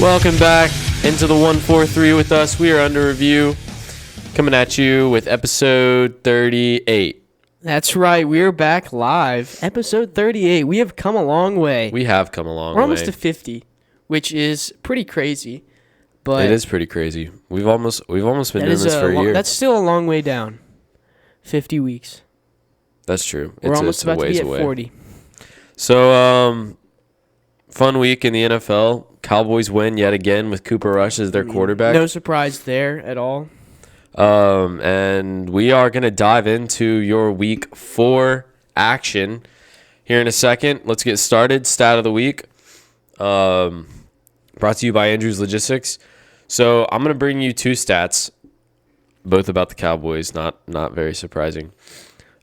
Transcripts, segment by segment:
Welcome back into the 143 with us. We are under review, coming at you with episode 38. That's right. We're back live. Episode 38. We have come a long way. We have come a long way. We're almost to 50, which is pretty crazy. But it is pretty crazy. We've almost been doing this for a year. That's still a long way down. 50 weeks. That's true. We're almost about to be at 40. So, fun week in the NFL. Cowboys win yet again with Cooper Rush as their quarterback. No surprise there at all. And we are going to dive into your week 4 action here in a second. Let's get started. Stat of the week. Brought to you by Andrew's Logistics. So I'm going to bring you 2 stats, both about the Cowboys. Not very surprising.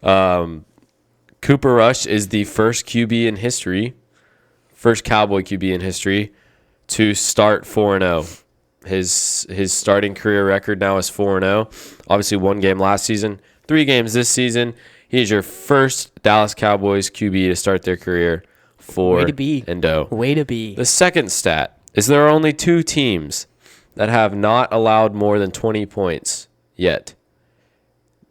Cooper Rush is the first QB in history, first Cowboy QB in history to start 4-0. His starting career record now is 4-0. Obviously, 1 game last season, 3 games this season. He is your first Dallas Cowboys QB to start their career 4-0. Way to be. The second stat is there are only 2 teams that have not allowed more than 20 points yet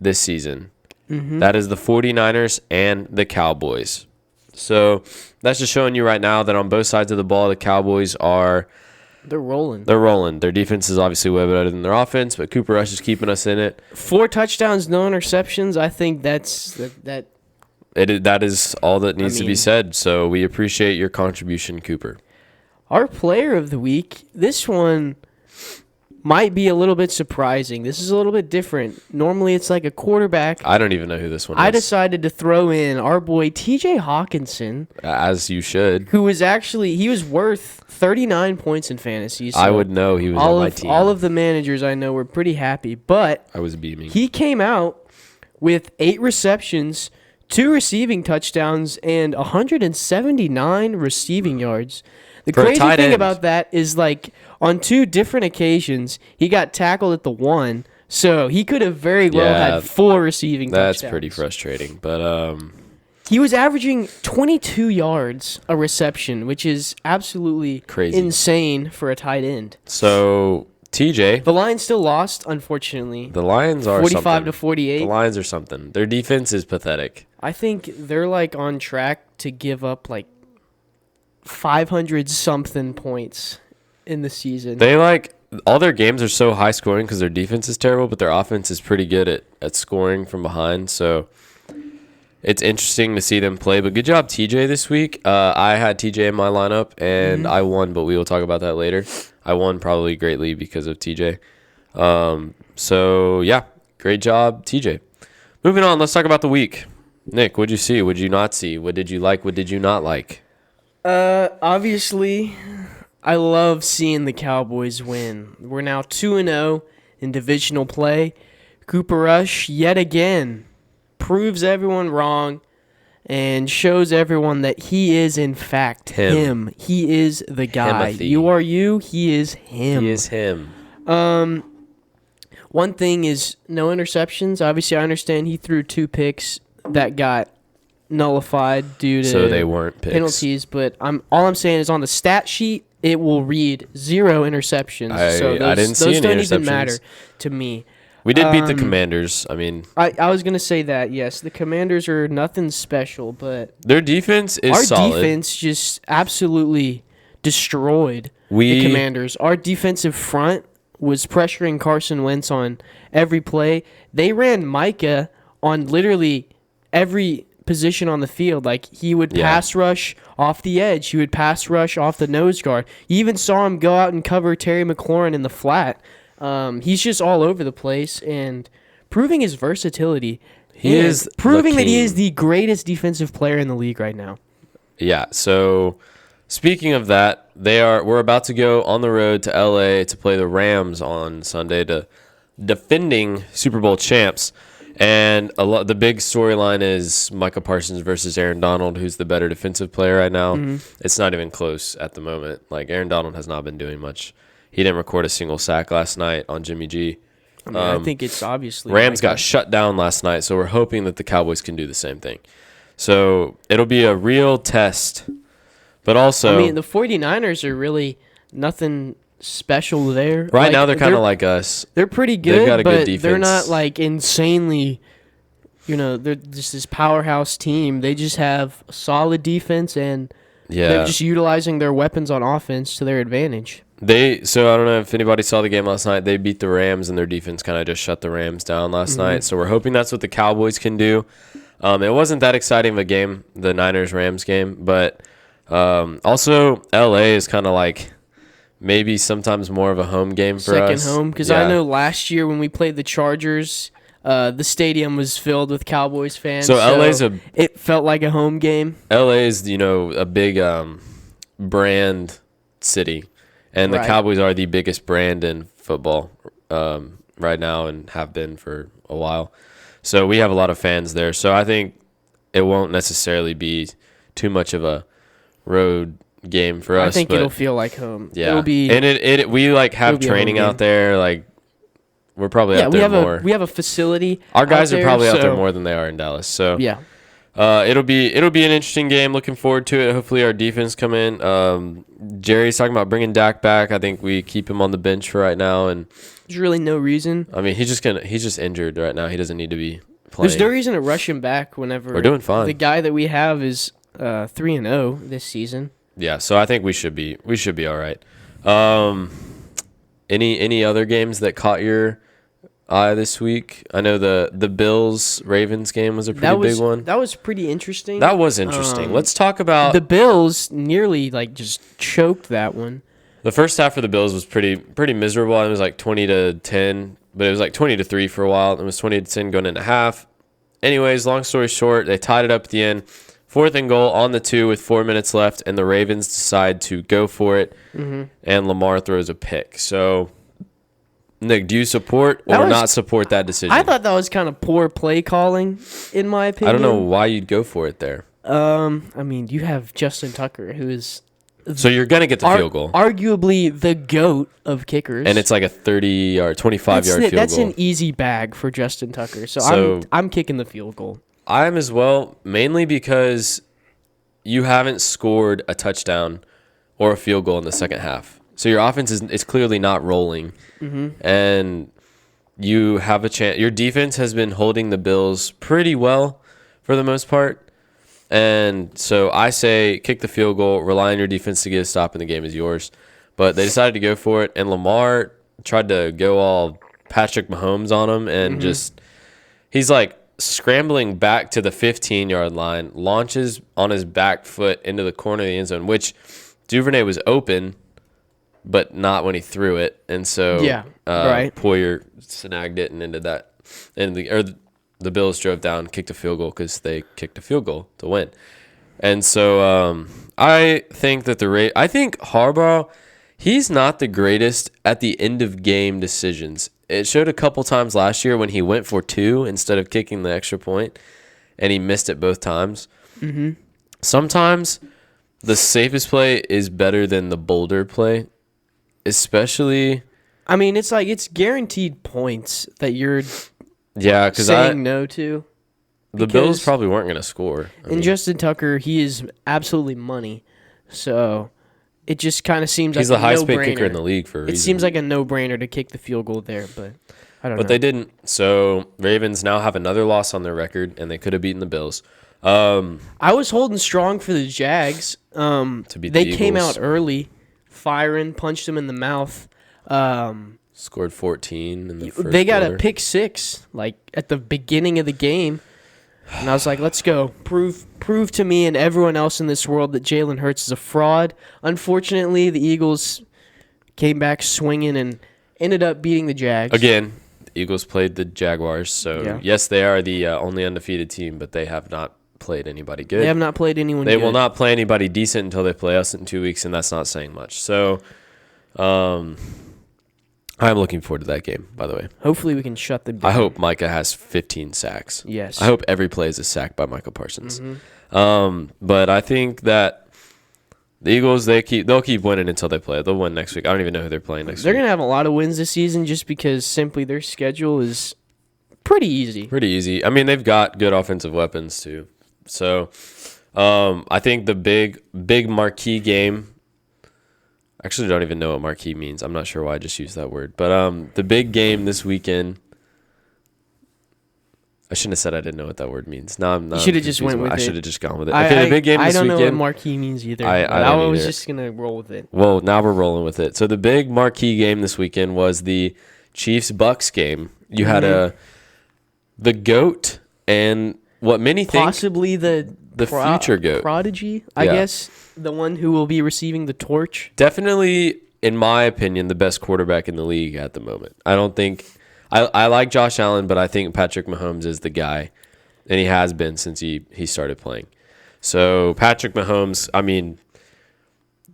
this season. Mm-hmm. That is the 49ers and the Cowboys. So that's just showing you right now that on both sides of the ball, the Cowboys are... They're rolling. Their defense is obviously way better than their offense, but Cooper Rush is keeping us in it. 4 touchdowns, no interceptions. I think that is all that needs to be said. So we appreciate your contribution, Cooper. Our player of the week, this one might be a little bit surprising. This is a little bit different. Normally it's like a quarterback. I don't even know who this one is. I decided to throw in our boy TJ Hawkinson. As you should. Who was actually, he was worth 39 points in fantasy. So I would know he was on my team. All of the managers I know were pretty happy, but I was beaming. He came out with 8 receptions, 2 receiving touchdowns, and 179 receiving yards. The crazy thing about that is, like, on 2 different occasions, he got tackled at the 1, so he could have very well had 4 receiving touchdowns. That's pretty frustrating, but he was averaging 22 yards a reception, which is absolutely crazy, insane for a tight end. So TJ, the Lions still lost, unfortunately. The Lions are 45 to 48. The Lions are something. Their defense is pathetic. I think they're like on track to give up like 500 something points in the season. They all their games are so high scoring because their defense is terrible, but their offense is pretty good at scoring from behind. So it's interesting to see them play. But good job, TJ, this week. I had TJ in my lineup, and I won, but we will talk about that later. I won probably greatly because of TJ. So, yeah, great job, TJ. Moving on, let's talk about the week. Nick, what did you see? What did you not see? What did you like? What did you not like? Obviously, I love seeing the Cowboys win. We're now 2-0 in divisional play. Cooper Rush, yet again, proves everyone wrong and shows everyone that he is, in fact, him. He is the guy. Timothy. You are you. He is him. He is him. One thing is no interceptions. Obviously, I understand he threw 2 picks that got nullified due to they weren't picks. Penalties, but all I'm saying is on the stat sheet it will read 0 interceptions. I didn't see any those don't interceptions. even matter to me. We did beat the Commanders. I mean, I was gonna say that. Yes, the Commanders are nothing special, but their defense is solid. Our defense just absolutely destroyed the Commanders. Our defensive front was pressuring Carson Wentz on every play. They ran Micah on literally every position on the field. Like, he would pass rush off the edge. He would pass rush off the nose guard. You even saw him go out and cover Terry McLaurin in the flat. He's just all over the place and proving his versatility. He is proving that he is the greatest defensive player in the league right now. Yeah, so speaking of that, we're about to go on the road to LA to play the Rams on Sunday, to defending Super Bowl champs. And the big storyline is Micah Parsons versus Aaron Donald, who's the better defensive player right now. Mm-hmm. It's not even close at the moment. Like, Aaron Donald has not been doing much. He didn't record a single sack last night on Jimmy G. I think it's obviously Rams got shut down last night, so we're hoping that the Cowboys can do the same thing. So it'll be a real test. But also, the 49ers are really nothing special there. Right now, they're kind of like us. They're pretty good, They've got a but good defense. they're not like insanely. They're just this powerhouse team. They just have a solid defense, and they're just utilizing their weapons on offense to their advantage. So I don't know if anybody saw the game last night. They beat the Rams, and their defense kind of just shut the Rams down last night. So we're hoping that's what the Cowboys can do. It wasn't that exciting of a game, the Niners-Rams game, but also LA is kind of like maybe sometimes more of a home game for us. Second home, because I know last year when we played the Chargers, the stadium was filled with Cowboys fans. So LA's it felt like a home game. LA is a big brand city. And the Cowboys are the biggest brand in football right now and have been for a while. So we have a lot of fans there. So I think it won't necessarily be too much of a road game for us. I think it'll feel like home. Yeah. It'll be, and we have training out there. Like we're probably out there more. We have a facility. Our guys are probably out there more than they are in Dallas. So yeah. It'll be an interesting game. Looking forward to it. Hopefully our defense come in. Jerry's talking about bringing Dak back. I think we keep him on the bench for right now, and there's really no reason. I mean, he's just injured right now. He doesn't need to be playing. There's no reason to rush him back whenever we're doing fine. The guy that we have is 3-0 this season. Yeah, so I think we should be all right. Any other games that caught your eye this week? I know the Bills-Ravens game was a pretty big one. That was pretty interesting. That was interesting. Let's talk about the Bills. Nearly just choked that one. The first half for the Bills was pretty miserable. It was like 20-10, but it was like 20-3 for a while. It was 20-10 going into half. Anyways, long story short, they tied it up at the end. 4th and goal on the 2 with 4 minutes left, and the Ravens decide to go for it, and Lamar throws a pick. So, Nick, do you support or not support that decision? I thought that was kind of poor play calling, in my opinion. I don't know why you'd go for it there. I mean, you have Justin Tucker, who is... So you're going to get the field goal. Arguably the GOAT of kickers. And it's like a 30 or 25-yard field goal. That's an easy bag for Justin Tucker. So I'm kicking the field goal. I am as well, mainly because you haven't scored a touchdown or a field goal in the second half. So your offense is clearly not rolling. And you have a chance. Your defense has been holding the Bills pretty well for the most part. And so I say kick the field goal, rely on your defense to get a stop, and the game is yours. But they decided to go for it, and Lamar tried to go all Patrick Mahomes on him, and he's like scrambling back to the 15-yard line, launches on his back foot into the corner of the end zone, which Duvernay was open, but not when he threw it. And so Poyer snagged it and ended that. And the Bills drove down, kicked a field goal because they kicked a field goal to win. And so I think that I think Harbaugh, he's not the greatest at the end of game decisions. It showed a couple times last year when he went for 2 instead of kicking the extra point, and he missed it both times. Sometimes the safest play is better than the bolder play, especially. I mean, it's like it's guaranteed points that you're because no to. The Bills probably weren't going to score. And Justin Tucker, he is absolutely money. So it just kind of seems he's like the highest paid kicker in the league for a reason. It seems like a no-brainer to kick the field goal there, but I don't know. But they didn't. So Ravens now have another loss on their record, and they could have beaten the Bills. I was holding strong for the Jags. To beat they the came Eagles. out early, firing, punched them in the mouth. Scored 14 in the first They got quarter. a pick 6 at the beginning of the game. And I was like, let's go. Prove to me and everyone else in this world that Jalen Hurts is a fraud. Unfortunately, the Eagles came back swinging and ended up beating the Jags. Again, the Eagles played the Jaguars. So, yes, they are the only undefeated team, but they have not played anybody good. They have not played anyone good. They will not play anybody decent until they play us in 2 weeks, and that's not saying much. So, I'm looking forward to that game, by the way. Hopefully we can shut them down. I hope Micah has 15 sacks. Yes. I hope every play is a sack by Michael Parsons. But I think that the Eagles, they'll keep winning until they play. They'll win next week. I don't even know who they're playing next week. They're going to have a lot of wins this season just because simply their schedule is pretty easy. Pretty easy. I mean, they've got good offensive weapons, too. So I think the big marquee game Actually, don't even know what marquee means. I'm not sure why I just used that word. But the big game this weekend. I shouldn't have said I didn't know what that word means. No, I'm not. You should have just went with it. I should have just gone with it. Okay, the big game this weekend. I don't know what marquee means either. I was just going to roll with it. Well, now we're rolling with it. So the big marquee game this weekend was the Chiefs-Bucks game. You had the GOAT and what many think possibly the future GOAT. Prodigy, I guess. The one who will be receiving the torch. Definitely, in my opinion, the best quarterback in the league at the moment. I don't think... I like Josh Allen, but I think Patrick Mahomes is the guy, and he has been since he started playing. So Patrick Mahomes, I mean,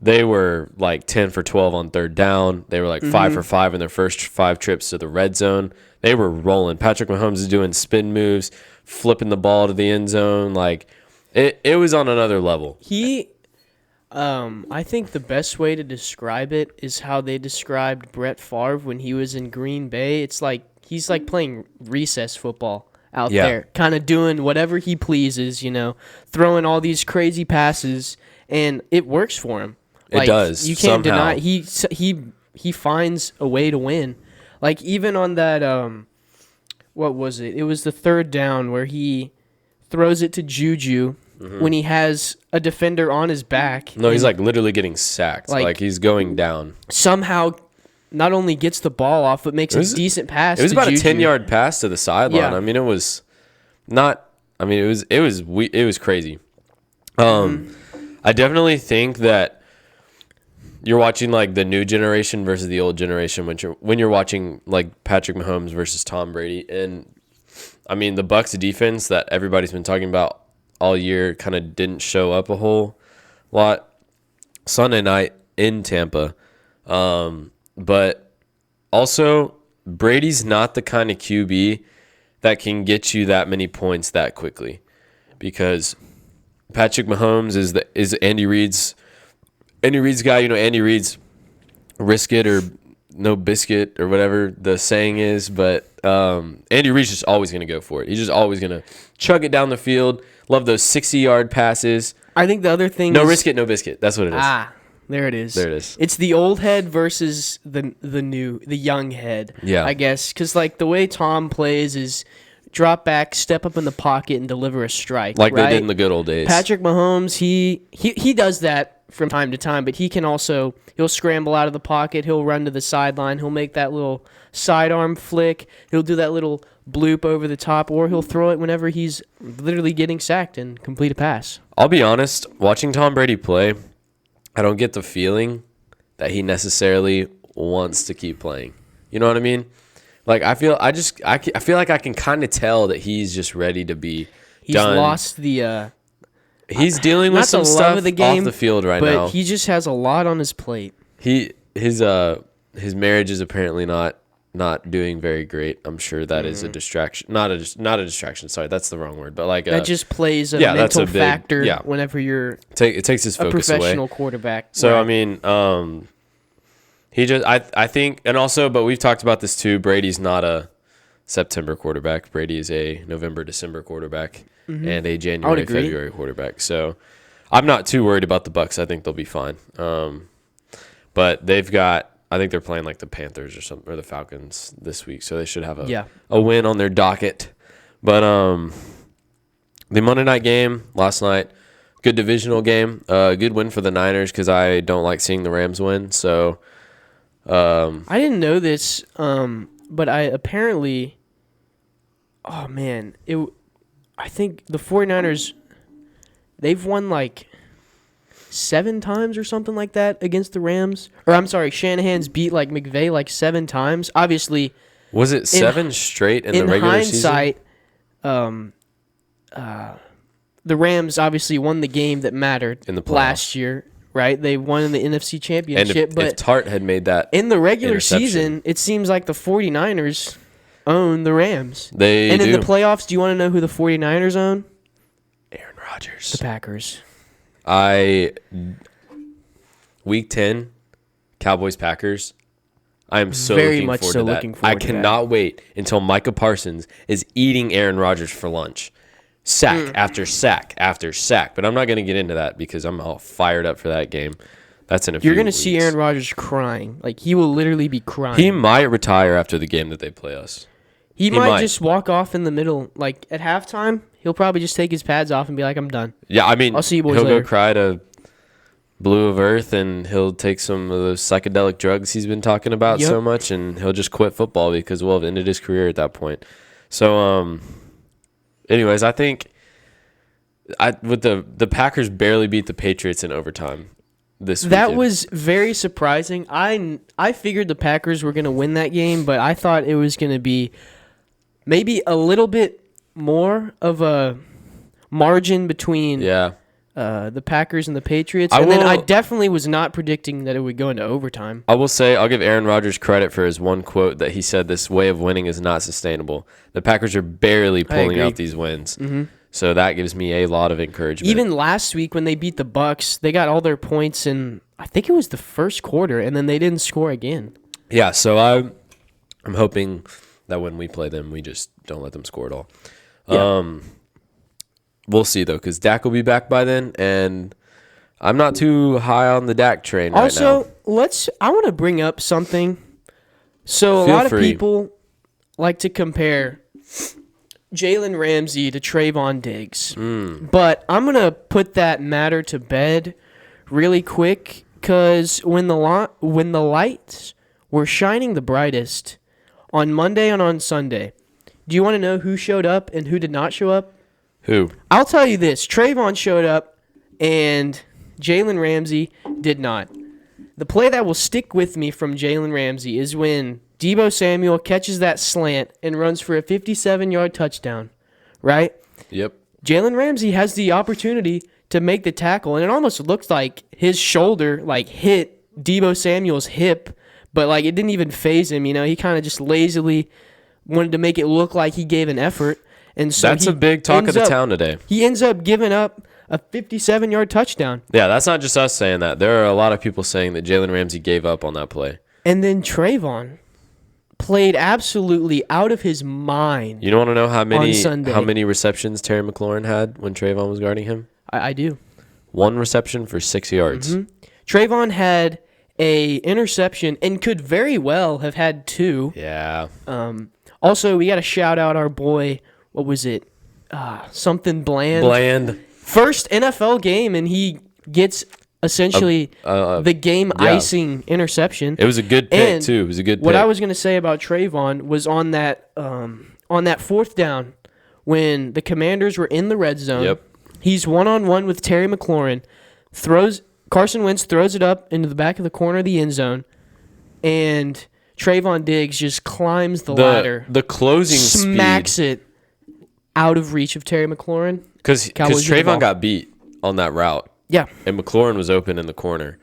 they were like 10 for 12 on third down. They were like 5 for 5 in their first 5 trips to the red zone. They were rolling. Patrick Mahomes is doing spin moves, flipping the ball to the end zone. Like it was on another level. I think the best way to describe it is how they described Brett Favre when he was in Green Bay. It's like he's like playing recess football out there, kind of doing whatever he pleases, throwing all these crazy passes, and it works for him. It does. You can't deny he finds a way to win. Like even on that what was it? It was the third down where he throws it to Juju. When he has a defender on his back. No, he's like literally getting sacked. Like he's going down. Somehow not only gets the ball off, but makes a decent pass. It was about Juju. a 10-yard pass to the sideline. Yeah. I mean, it was not. I mean, it was crazy. I definitely think that you're watching like the new generation versus the old generation when you're watching like Patrick Mahomes versus Tom Brady, and I mean the Bucks defense that everybody's been talking about all year kind of didn't show up a whole lot Sunday night in Tampa. But also Brady's not the kind of QB that can get you that many points that quickly, because Patrick Mahomes is Andy Reid's guy. Andy Reid's risk it or no biscuit or whatever the saying is, but Andy Reid's just always going to go for it. He's just always going to chug it down the field. Love those 60-yard passes. I think the other thing no risk it, no biscuit. That's what it is. There it is. There it is. It's the old head versus the young head. Yeah. I guess because like the way Tom plays is drop back, step up in the pocket, and deliver a strike. Like right? they did in the good old days. Patrick Mahomes, he does that from time to time, but he'll scramble out of the pocket, he'll run to the sideline, he'll make that little sidearm flick, he'll do that little bloop over the top, or he'll throw it whenever he's literally getting sacked and complete a pass. I'll be honest, watching Tom Brady play, I don't get the feeling that he necessarily wants to keep playing. You know what I mean? Like I feel like I can kind of tell that he's just ready to be done. He's lost the he's dealing with some stuff off the field right now. But he just has a lot on his plate. His marriage is apparently not doing very great. I'm sure that is a distraction. Not a distraction. Sorry, that's the wrong word. But like that just plays a mental factor whenever you're it takes his focus away. A professional quarterback. So right. I mean, he just I think, and also, but we've talked about this too. Brady's not a September quarterback. Brady is a November, December quarterback and a January, February quarterback. So I'm not too worried about the Bucks. I think they'll be fine. But they've got. I think they're playing like the Panthers or the Falcons this week, so they should have a win on their docket. But the Monday night game last night, good divisional game, good win for the Niners because I don't like seeing the Rams win. So I didn't know this, but I apparently, oh man, I think the 49ers, they've won like 7 times or something like that against the Rams. Or I'm sorry, Shanahan's beat like McVay like 7 times. Obviously, was it 7 straight in the regular season? In hindsight, the Rams obviously won the game that mattered in the last year, right? They won in the NFC Championship. And if Tart had made that in the regular season, it seems like the 49ers own the Rams. In the playoffs, do you want to know who the 49ers own? Aaron Rodgers. The Packers. Week 10, Cowboys-Packers. I am so very looking much forward so to that. looking forward I cannot wait until Micah Parsons is eating Aaron Rodgers for lunch. Sack after sack after sack. But I'm not going to get into that because I'm all fired up for that game. That's in a few You're going to weeks. see Aaron Rodgers crying. Like, he will literally be crying. He might retire after the game that they play us. He might just walk off in the middle. Like, at halftime, he'll probably just take his pads off and be like, I'm done. Yeah, I mean, I'll see you boys he'll later. go cry to Blue of Earth, and he'll take some of those psychedelic drugs he's been talking about so much, and he'll just quit football because we'll have ended his career at that point. So, anyways, I think with the Packers barely beat the Patriots in overtime this weekend. That was very surprising. I figured the Packers were going to win that game, but I thought it was going to be maybe a little bit more of a margin between the Packers and the Patriots. I definitely was not predicting that it would go into overtime. I will say I'll give Aaron Rodgers credit for his one quote that he said, "This way of winning is not sustainable." The Packers are barely pulling out these wins. Mm-hmm. So that gives me a lot of encouragement. Even last week when they beat the Bucs, they got all their points in, I think it was the first quarter, and then they didn't score again. Yeah, so I'm hoping that when we play them, we just don't let them score at all. Yeah. We'll see, though, because Dak will be back by then, and I'm not too high on the Dak train right now. Also, I want to bring up something. So a lot of people like to compare Jalen Ramsey to Trevon Diggs. But I'm going to put that matter to bed really quick, because when the lights were shining the brightest on Monday and on Sunday, do you want to know who showed up and who did not show up? Who? I'll tell you this. Trevon showed up, and Jalen Ramsey did not. The play that will stick with me from Jalen Ramsey is when Deebo Samuel catches that slant and runs for a 57-yard touchdown, right? Yep. Jalen Ramsey has the opportunity to make the tackle, and it almost looked like his shoulder hit Deebo Samuel's hip, but it didn't even faze him. He kind of just lazily wanted to make it look like he gave an effort. And so that's a big talk of the town today. He ends up giving up a 57-yard touchdown. Yeah, that's not just us saying that. There are a lot of people saying that Jalen Ramsey gave up on that play. And then Trevon played absolutely out of his mind. You don't want to know how many receptions Terry McLaurin had when Trevon was guarding him? I do. 1 reception for 6 yards. Mm-hmm. Trevon had a interception and could very well have had 2. Yeah. Also, we got to shout out our boy. What was it? Something Bland. First NFL game, and he gets essentially the game icing interception. It was a good pick, too. It was a good pick. What I was going to say about Trevon was on that 4th down when the Commanders were in the red zone. Yep. He's one-on-one with Terry McLaurin. Carson Wentz throws it up into the back of the corner of the end zone, and Trevon Diggs just climbs the ladder. The closing smacks it out of reach of Terry McLaurin. Because Trevon got beat on that route. Yeah. And McLaurin was open in the corner.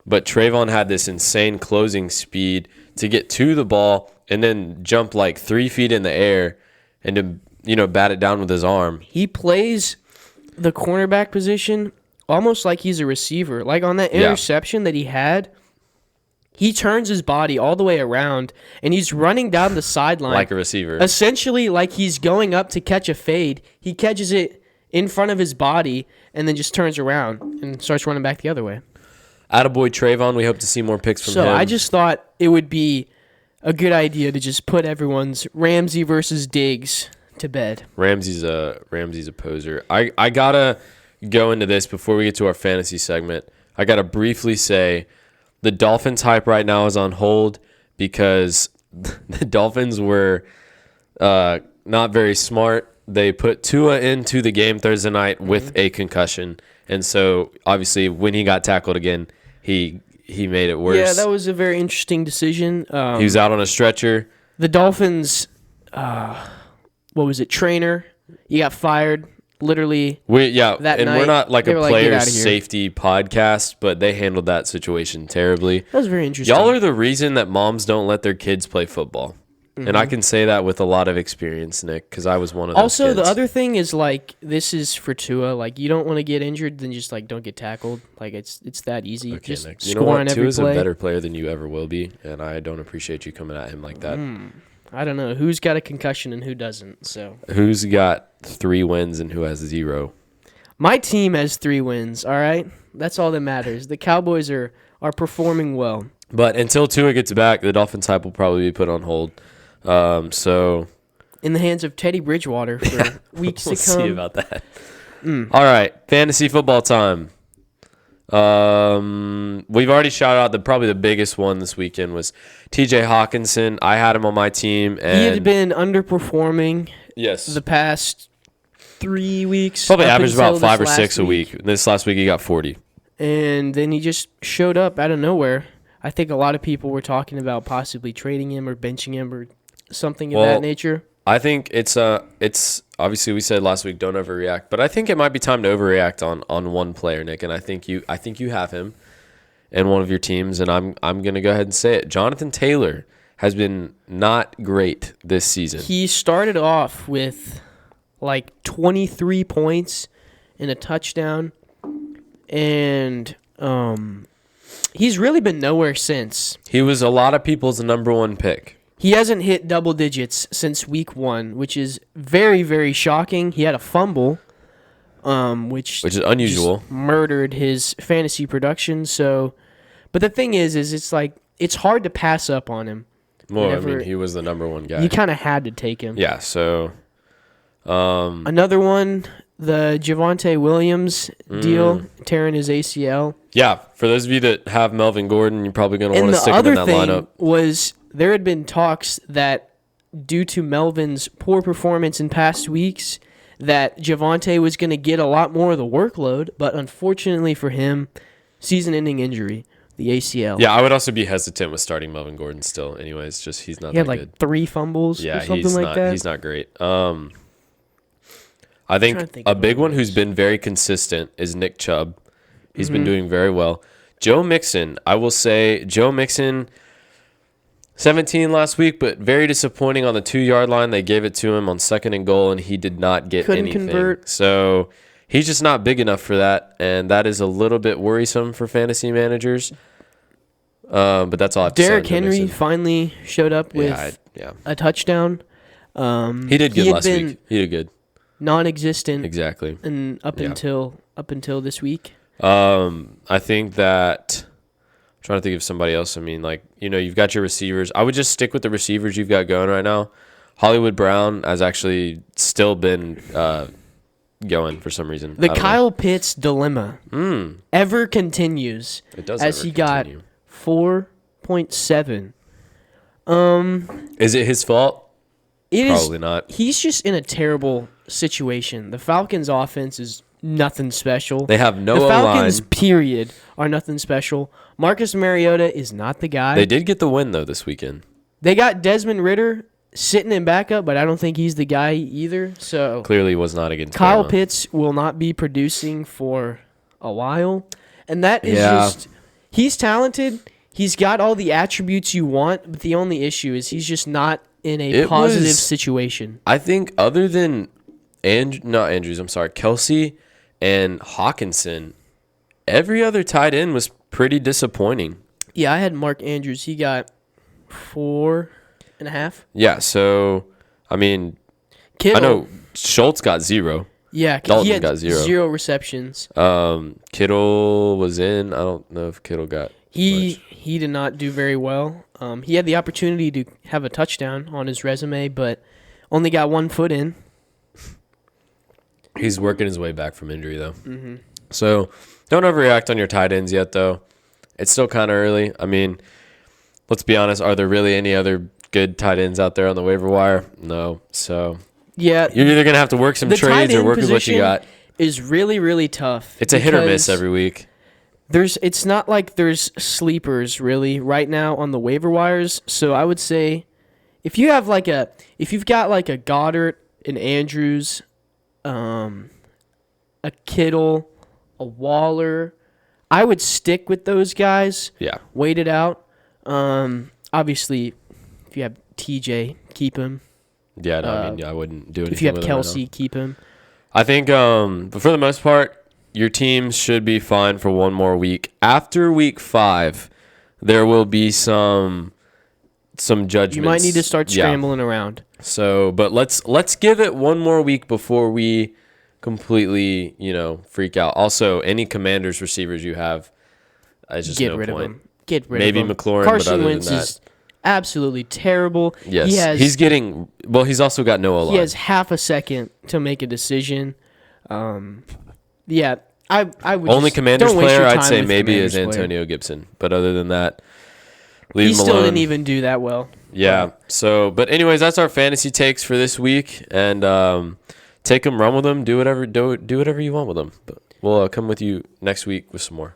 But Trevon had this insane closing speed to get to the ball and then jump 3 feet in the air and to bat it down with his arm. He plays the cornerback position almost like he's a receiver. Like on that interception that he had, he turns his body all the way around, and he's running down the sideline. Like a receiver. Essentially like he's going up to catch a fade. He catches it in front of his body and then just turns around and starts running back the other way. Attaboy Trevon, we hope to see more picks from him. So I just thought it would be a good idea to just put everyone's Ramsey versus Diggs to bed. Ramsey's a poser. I got to go into this before we get to our fantasy segment. I got to briefly say the Dolphins hype right now is on hold because the Dolphins were not very smart. They put Tua into the game Thursday night with a concussion. And so, obviously, when he got tackled again, he made it worse. Yeah, that was a very interesting decision. He was out on a stretcher. The Dolphins, trainer, he got fired. Literally, that night. We're not a player safety podcast, but they handled that situation terribly. That was very interesting. Y'all are the reason that moms don't let their kids play football. Mm-hmm. And I can say that with a lot of experience, Nick, because I was one of those Also, kids. the other thing is, this is for Tua. You don't want to get injured, then just, don't get tackled. It's that easy. Okay, just Nick. score on every Tua's play. a better player than you ever will be, and I don't appreciate you coming at him like that. I don't know. Who's got a concussion and who doesn't, so. Who's got 3 wins and who has 0? My team has 3 wins, all right? That's all that matters. The Cowboys are are performing well. But until Tua gets back, the Dolphins hype will probably be put on hold. So in the hands of Teddy Bridgewater for weeks to come. We'll see about that. All right, fantasy football time. We've already shouted out probably the biggest one this weekend was TJ Hawkinson. I had him on my team, and he had been underperforming. Yes, the past 3 weeks. Probably averaged about 5 or 6 a week. This last week he got 40, and then he just showed up out of nowhere. I think a lot of people were talking about possibly trading him or benching him or something of that nature. I think it's obviously we said last week don't overreact, but I think it might be time to overreact on one player, Nick, and I think you have him in one of your teams, and I'm gonna go ahead and say it. Jonathan Taylor has been not great this season. He started off with like 23 points and a touchdown, and he's really been nowhere since. He was a lot of people's number one pick. He hasn't hit double digits since week 1, which is very, very shocking. He had a fumble, which is unusual. Just murdered his fantasy production. So, but the thing is it's like it's hard to pass up on him. Well, I mean, he was the number one guy. You kind of had to take him. Yeah. So, another one, the Javonte Williams deal, tearing his ACL. Yeah, for those of you that have Melvin Gordon, you're probably going to want to stick him in that lineup. And the other thing was there had been talks that due to Melvin's poor performance in past weeks, that Javonte was going to get a lot more of the workload, but unfortunately for him, season-ending injury, the ACL. Yeah, I would also be hesitant with starting Melvin Gordon still. Anyways, just he's not. He had that like good. 3 fumbles or something like that. He's not great. I think a big one who's been very consistent is Nick Chubb. He's been doing very well. Joe Mixon, I will say, 17 last week, but very disappointing on the 2-yard line. They gave it to him on 2nd and goal, and he did not get anything. Convert. So he's just not big enough for that, and that is a little bit worrisome for fantasy managers. But that's all I have to say. Derrick Henry finally showed up with a touchdown. He did good last week. He did good. Non-existent. Exactly. And up until this week. I think that I'm trying to think of somebody else. I mean, like, you've got your receivers. I would just stick with the receivers you've got going right now. Hollywood Brown has actually still been going for some reason. The Kyle Pitts dilemma ever continues. It does as he got 4.7. Is it his fault? Probably not. He's just in a terrible situation. The Falcons' offense is nothing special. They have no The Falcons, line. period, are nothing special. Marcus Mariota is not the guy. They did get the win, though, this weekend. They got Desmond Ridder sitting in backup, but I don't think he's the guy either. So clearly was not against Kyle Bama. Pitts will not be producing for a while. And that is just – he's talented. He's got all the attributes you want, but the only issue is he's just not in a positive situation. I think other than Kelsey and Hawkinson, every other tight end was pretty disappointing. Yeah, I had Mark Andrews. He got 4.5. Yeah, so, I mean, Kittle, I know Schultz got 0. Yeah, Dalton got 0. 0 receptions. Kittle was in. I don't know if Kittle got much. He did not do very well. He had the opportunity to have a touchdown on his resume, but only got 1 foot in. He's working his way back from injury, though. Mm-hmm. So don't overreact on your tight ends yet, though. It's still kind of early. I mean, let's be honest. Are there really any other good tight ends out there on the waiver wire? No. So yeah, you're either going to have to work some trades or work with what you got. Is really, really tough. It's a hit or miss every week. It's not like there's sleepers really right now on the waiver wires. So I would say if you've got like a Goddard, an Andrews, a Kittle, a Waller, I would stick with those guys. Yeah. Wait it out. Obviously, if you have TJ, keep him. Yeah, no, I mean, I wouldn't do anything. If you have with Kelsey, him right keep him. I think, but for the most part, your team should be fine for one more week. After week 5, there will be some judgments. You might need to start scrambling around. So, but let's give it one more week before we completely, freak out. Also, any Commanders receivers you have, It's just Get no rid point. of him. Get rid Maybe of him. McLaurin, Carson but other Wentz than that, is absolutely terrible. yes, he's getting. Well, he's also got no O-line. He has half a second to make a decision. Yeah, I would Only just, Commanders don't waste player your I'd time say with maybe Commanders is player. Antonio Gibson, but other than that, leave He him still alone. didn't even do that well. Yeah. But So, but anyways, that's our fantasy takes for this week, and take them, run with them, do whatever you want with them. But we'll come with you next week with some more.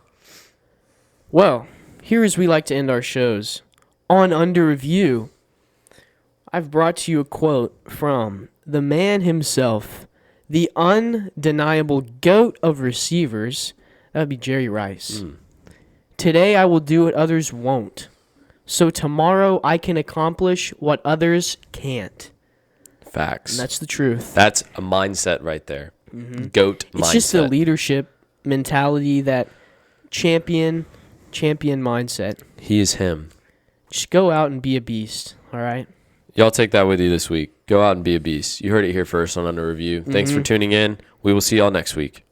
Well, here as we like to end our shows on Under Review, I've brought to you a quote from the man himself, the undeniable GOAT of receivers. That would be Jerry Rice. Today I will do what others won't, so tomorrow I can accomplish what others can't. Facts. And that's the truth. That's a mindset right there. GOAT mindset. It's just the leadership mentality, that champion mindset. He is him. Just go out and be a beast, all right? Y'all take that with you this week. Go out and be a beast. You heard it here first on Under Review. Thanks for tuning in. We will see y'all next week.